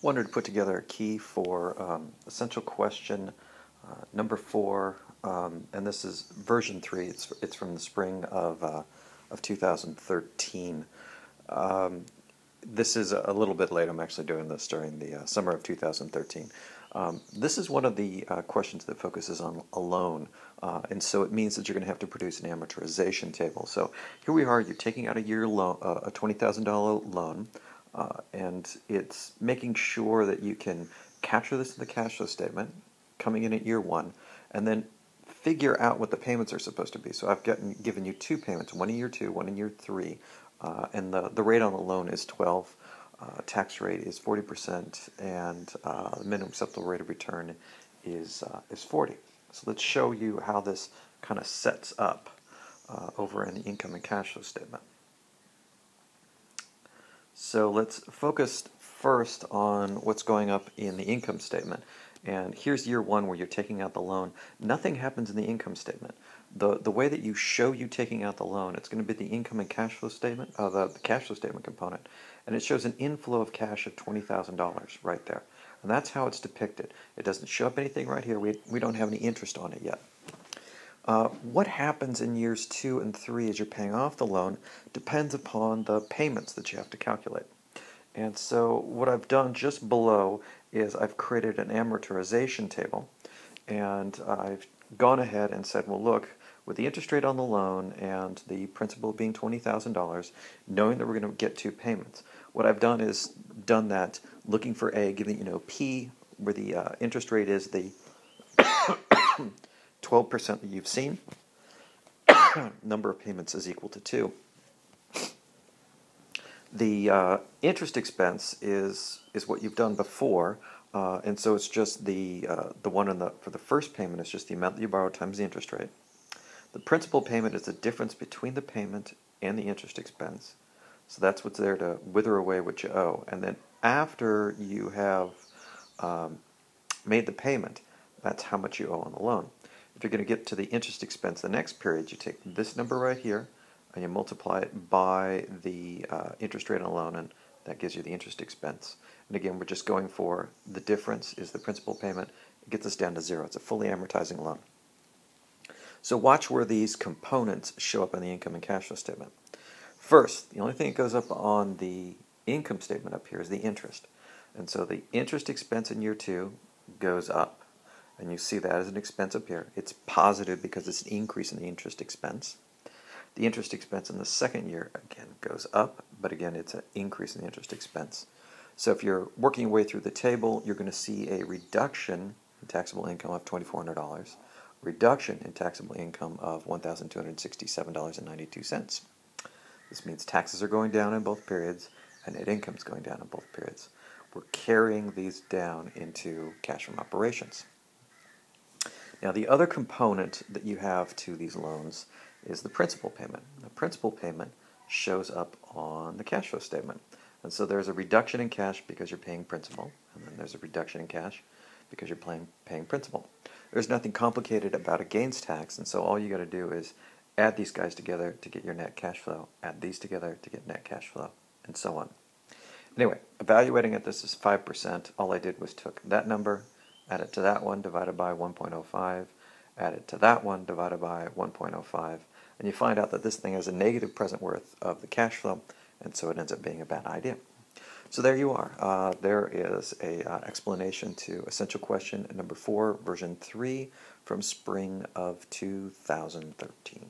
wanted to put together a key for essential question number 4, and this is version 3. It's from the spring of 2013. This is a little bit late. I'm actually doing this during the summer of 2013. This is one of the questions that focuses on a loan, and so it means that you're going to have to produce an amortization table. So here we are. You're taking out a year loan, a $20,000 loan, and it's making sure that you can capture this in the cash flow statement coming in at year 1, and then figure out what the payments are supposed to be. So I've given you 2 payments, one in year 2, one in year 3, and the rate on the loan is 12. Tax rate is 40%, and the minimum acceptable rate of return is 40. So let's show you how this kind of sets up over in the income and cash flow statement. So let's focus first on what's going up in the income statement. And here's year 1 where you're taking out the loan. Nothing happens in the income statement. The way that you show you taking out the loan, it's going to be the income and cash flow statement, the cash flow statement component, and it shows an inflow of cash of $20,000 right there. And that's how it's depicted. It doesn't show up anything right here. We don't have any interest on it yet. What happens in years 2 and 3 as you're paying off the loan depends upon the payments that you have to calculate. And so what I've done just below is I've created an amortization table, and I've gone ahead and said, well, look, with the interest rate on the loan and the principal being $20,000, knowing that we're going to get 2 payments, what I've done is done that looking for A, giving P, where the interest rate is the 12% that you've seen, number of payments is equal to 2. The interest expense is what you've done before, and so it's just the one for the first payment is just the amount that you borrowed times the interest rate. The principal payment is the difference between the payment and the interest expense. So that's what's there to wither away what you owe. And then after you have made the payment, that's how much you owe on the loan. If you're going to get to the interest expense the next period, you take this number right here, and you multiply it by the interest rate on the loan, and that gives you the interest expense. And again, we're just going for the difference is the principal payment. It gets us down to 0. It's a fully amortizing loan. So watch where these components show up in the income and cash flow statement. First, the only thing that goes up on the income statement up here is the interest. And so the interest expense in year 2 goes up. And you see that as an expense up here. It's positive because it's an increase in the interest expense. The interest expense in the second year, again, goes up, but again, it's an increase in the interest expense. So if you're working your way through the table, you're going to see a reduction in taxable income of $2,400, reduction in taxable income of $1,267.92. This means taxes are going down in both periods, and net income is going down in both periods. We're carrying these down into cash from operations. Now, the other component that you have to these loans is the principal payment. The principal payment shows up on the cash flow statement. And so there's a reduction in cash because you're paying principal, and then there's a reduction in cash because you're paying principal. There's nothing complicated about a gains tax, and so all you got to do is add these guys together to get your net cash flow, add these together to get net cash flow, and so on. Anyway, evaluating it, this is 5%. All I did was took that number, add it to that one, divided by 1.05, add it to that one, divided by 1.05, and you find out that this thing has a negative present worth of the cash flow, and so it ends up being a bad idea. So there you are. There is an explanation to essential question number 4, version 3, from spring of 2013.